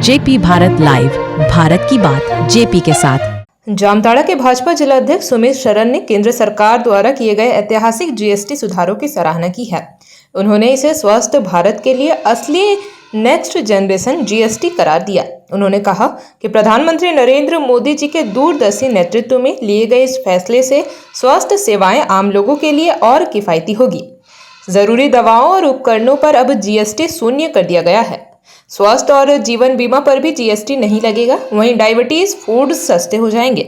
JP Bharat live, Bharat की बात JP के साथ। जामताड़ा के भाजपा जिला अध्यक्ष सुमित शरण ने केंद्र सरकार द्वारा किए गए ऐतिहासिक जीएसटी सुधारों की सराहना की है। उन्होंने इसे स्वस्थ भारत के लिए असली नेक्स्ट जनरेशन जीएसटी करार दिया। उन्होंने कहा कि प्रधानमंत्री नरेंद्र मोदी जी के दूरदर्शी नेतृत्व में लिए गए इस फैसले से स्वास्थ्य सेवाएं आम लोगों के लिए और किफायती होगी। जरूरी दवाओं और उपकरणों पर अब जीएसटी शून्य कर दिया गया है। स्वास्थ्य और जीवन बीमा पर भी जीएसटी नहीं लगेगा। वहीं डायबिटीज फूड सस्ते हो जाएंगे।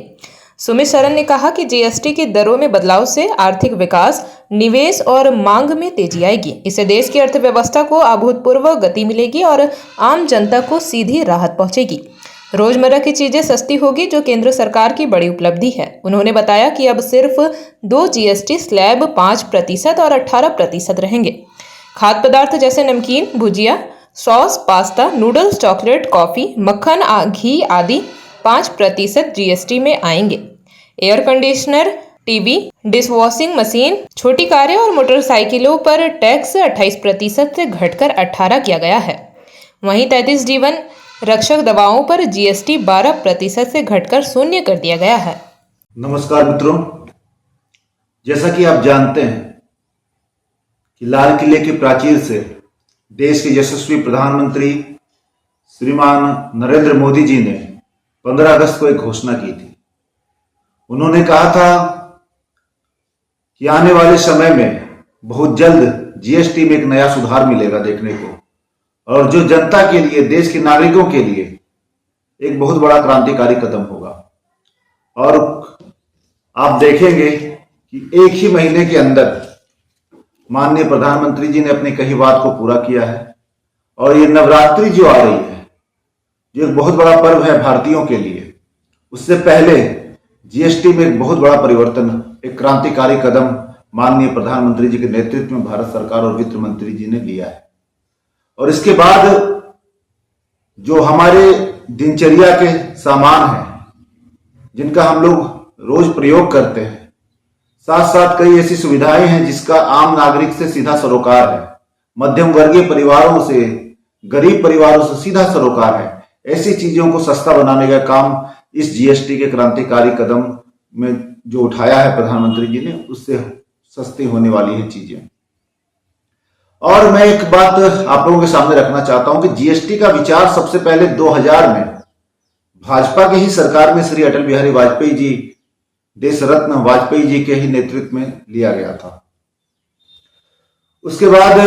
सुमित शरण ने कहा कि जीएसटी की दरों में बदलाव से आर्थिक विकास, निवेश और मांग में तेजी आएगी। इससे देश की अर्थव्यवस्था को अभूतपूर्व गति मिलेगी और आम जनता को सीधी राहत पहुंचेगी। रोजमर्रा की चीजें सस्ती होगी, जो केंद्र सरकार की बड़ी उपलब्धि है। उन्होंने बताया कि अब सिर्फ 2 जीएसटी स्लैब 5% और 18% रहेंगे। खाद्य पदार्थ जैसे नमकीन, भुजिया, sauce, pasta, noodles, chocolate, coffee, मक्खन, घी आदि 5% जीएसटी में आएंगे। Air conditioner, TV, dish washing machine, छोटी कारें और मोटरसाइकिलों पर टैक्स 28% से घटकर 18% किया गया है। वहीं 33 जीवन रक्षक दवाओं पर जीएसटी 12% से घटकर शून्य कर दिया गया है। नमस्कार मित्रों, जैसा कि आप जानते हैं कि लाल किले की प्राचीर से देश के यशस्वी प्रधानमंत्री श्रीमान नरेंद्र मोदी जी ने 15 अगस्त को एक घोषणा की थी। उन्होंने कहा था कि आने वाले समय में बहुत जल्द जीएसटी में एक नया सुधार मिलेगा देखने को, और जो जनता के लिए, देश के नागरिकों के लिए एक बहुत बड़ा क्रांतिकारी कदम होगा। और आप देखेंगे कि एक ही महीने के अंदर माननीय प्रधानमंत्री जी ने अपनी कही बात को पूरा किया है। और ये नवरात्रि जो आ रही है, जो एक बहुत बड़ा पर्व है भारतीयों के लिए, उससे पहले जीएसटी में एक बहुत बड़ा परिवर्तन, एक क्रांतिकारी कदम माननीय प्रधानमंत्री जी के नेतृत्व में भारत सरकार और वित्त मंत्री जी ने लिया है। और इसके बाद जो हमारे दिनचर्या के सामान हैं, जिनका हम लोग रोज प्रयोग करते हैं, साथ साथ कई ऐसी सुविधाएं हैं जिसका आम नागरिक से सीधा सरोकार है, मध्यम वर्गीय परिवारों से, गरीब परिवारों से सीधा सरोकार है। ऐसी चीजों को सस्ता बनाने का काम इस जीएसटी के क्रांतिकारी कदम में जो उठाया है प्रधानमंत्री जी ने, उससे सस्ती होने वाली है चीजें। और मैं एक बात आप लोगों के सामने रखना चाहता हूं कि जीएसटी का विचार सबसे पहले 2000 में भाजपा की ही सरकार में श्री अटल बिहारी वाजपेयी जी, देश रत्न वाजपेयी जी के ही नेतृत्व में लिया गया था। उसके बाद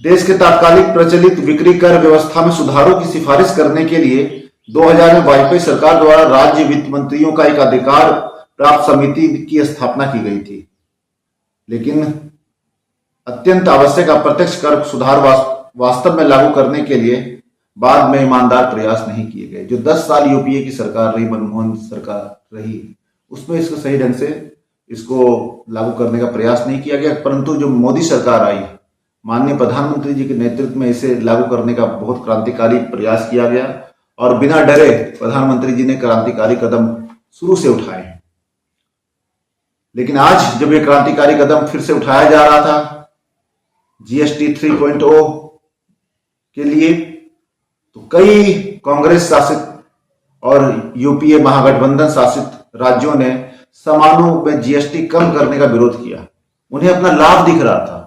देश के तात्कालिक प्रचलित बिक्री कर व्यवस्था में सुधारों की सिफारिश करने के लिए 2000 में वाजपेयी सरकार द्वारा राज्य वित्त मंत्रियों का एक अधिकार प्राप्त समिति की स्थापना की गई थी। लेकिन अत्यंत आवश्यक अप्रत्यक्ष कर सुधार वास्तव में लागू करने के लिए बाद में ईमानदार प्रयास नहीं किए गए। जो 10 साल यूपीए की सरकार रही, मनमोहन सरकार रही, उसमें इसको सही ढंग से इसको लागू करने का प्रयास नहीं किया गया। परंतु जो मोदी सरकार आई, माननीय प्रधानमंत्री जी के नेतृत्व में इसे लागू करने का बहुत क्रांतिकारी प्रयास किया गया और बिना डरे प्रधानमंत्री जी ने क्रांतिकारी कदम शुरू से उठाए हैं। लेकिन आज जब ये क्रांतिकारी कदम फिर से उठाया जा रहा था जीएसटी 3.0 के लिए, तो कई कांग्रेस शासित और यूपीए महागठबंधन शासित राज्यों ने सामानों में जीएसटी कम करने का विरोध किया। उन्हें अपना लाभ दिख रहा था।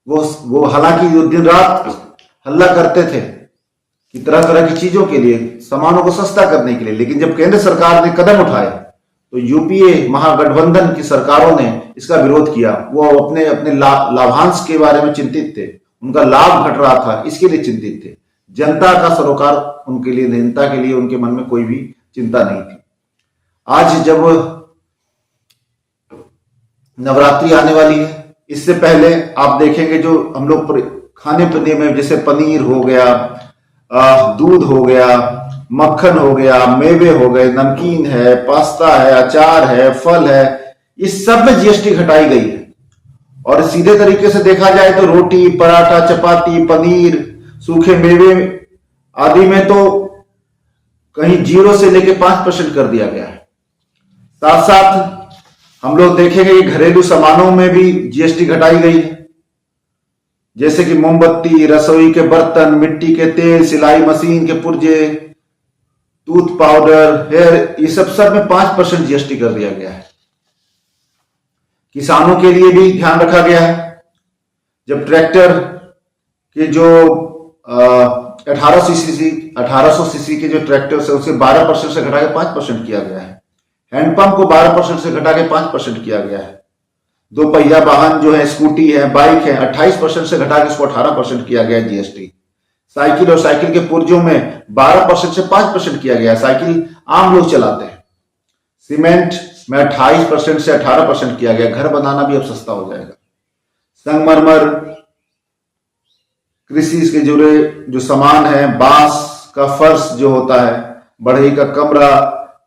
वो हालांकि दिन रात हल्ला करते थे कि तरह तरह की चीजों के लिए, सामानों को सस्ता करने के लिए। लेकिन जब केंद्र सरकार ने कदम उठाए तो यूपीए महागठबंधन की सरकारों ने इसका विरोध किया। वो अपने लाभांश के बारे में चिंतित थे, उनका लाभ घट रहा था, इसके लिए चिंतित थे। जनता का सरोकार उनके लिए, जनता के लिए उनके मन में कोई भी चिंता नहीं थी। आज जब नवरात्रि आने वाली है, इससे पहले आप देखेंगे जो हम लोग खाने पीने में, जैसे पनीर हो गया, दूध हो गया, मक्खन हो गया, मेवे हो गए, नमकीन है, पास्ता है, अचार है, फल है, इस सब में जीएसटी घटाई गई है। और सीधे तरीके से देखा जाए तो रोटी, पराठा, चपाती, पनीर, सूखे मेवे आदि में तो कहीं 0 से लेकर 5% कर दिया गया है। साथ साथ हम लोग देखेंगे कि घरेलू सामानों में भी जीएसटी घटाई गई है। जैसे कि मोमबत्ती, रसोई के बर्तन, मिट्टी के तेल, सिलाई मशीन के पुर्जे, टूथ पाउडर, हेयर, ये सब में 5% जीएसटी कर दिया गया है। किसानों के लिए भी ध्यान रखा गया है। जब ट्रैक्टर के जो 1800 सीसी के जो ट्रैक्टर है उसे 12% से घटा के 5% किया गया है। हैंडपंप को 12% से घटा के 5% किया गया है। दो पहिया वाहन जो है, स्कूटी है, बाइक है, 28% से घटा के उसको 18% किया गया है जीएसटी। साइकिल और साइकिल के पुर्जों में 12% से 5% किया गया है। साइकिल आम लोग चलाते हैं। सीमेंट में 28% से 18% किया गया। घर बनाना भी अब सस्ता हो जाएगा। संगमरमर, कृषि के जुड़े जो सामान है, बांस का फर्श जो होता है, बढ़ई का कमरा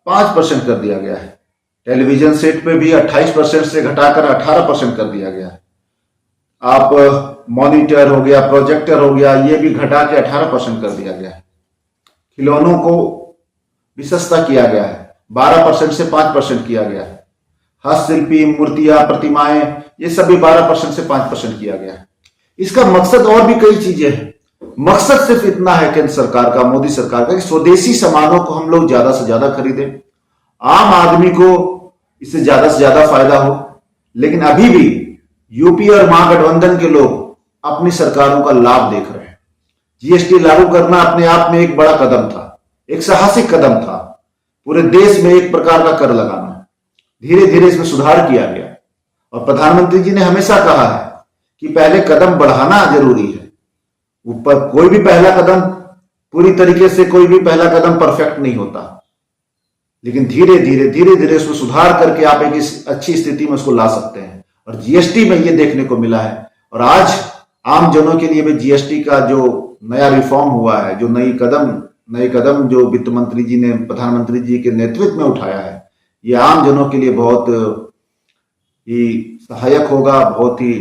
5% कर दिया गया है। टेलीविजन सेट पे भी 28% से घटाकर 18% कर दिया गया है। आप मॉनिटर हो गया, प्रोजेक्टर हो गया, ये भी घटा के 18% कर दिया गया है। खिलौनों को भी सस्ता किया गया है, 12% से 5% किया गया है। हस्तशिल्पी, मूर्तियां, प्रतिमाएं, ये सभी 12% से 5% किया गया है। इसका मकसद और भी कई चीजें हैं। मकसद सिर्फ इतना है केंद्र सरकार का, मोदी सरकार का, कि स्वदेशी सामानों को हम लोग ज्यादा से ज्यादा खरीदें, आम आदमी को इससे ज्यादा फायदा हो। लेकिन अभी भी यूपी और महागठबंधन के लोग अपनी सरकारों का लाभ देख रहे हैं। जीएसटी लागू करना अपने आप में एक बड़ा कदम था, एक साहसिक कदम था। पूरे देश में एक प्रकार का कर लगाना, धीरे धीरे इसमें सुधार किया गया। और प्रधानमंत्री जी ने हमेशा कहा है कि पहले कदम बढ़ाना जरूरी है। ऊपर कोई भी पहला कदम पूरी तरीके से, कोई भी पहला कदम परफेक्ट नहीं होता, लेकिन धीरे धीरे उसमें सुधार करके आप एक अच्छी स्थिति में उसको ला सकते हैं। और जीएसटी में ये देखने को मिला है। और आज आम जनों के लिए भी जीएसटी का जो नया रिफॉर्म हुआ है, जो नए कदम जो वित्त मंत्री जी ने प्रधानमंत्री जी के नेतृत्व में उठाया है, ये आम जनों के लिए बहुत ही सहायक होगा, बहुत ही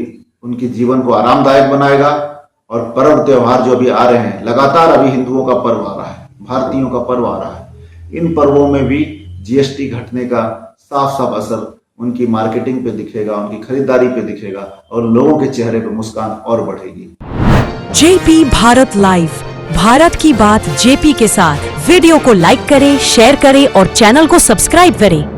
उनके जीवन को आरामदायक बनाएगा। और पर्व त्योहार जो अभी आ रहे हैं, लगातार अभी हिंदुओं का पर्व आ रहा है, भारतीयों का पर्व आ रहा है, इन पर्वों में भी जीएसटी घटने का साफ असर उनकी मार्केटिंग पे दिखेगा, उनकी खरीदारी पे दिखेगा और लोगों के चेहरे पे मुस्कान और बढ़ेगी। जेपी भारत लाइव, भारत की बात जेपी के साथ। वीडियो को लाइक करें, शेयर करें और चैनल को सब्सक्राइब करें।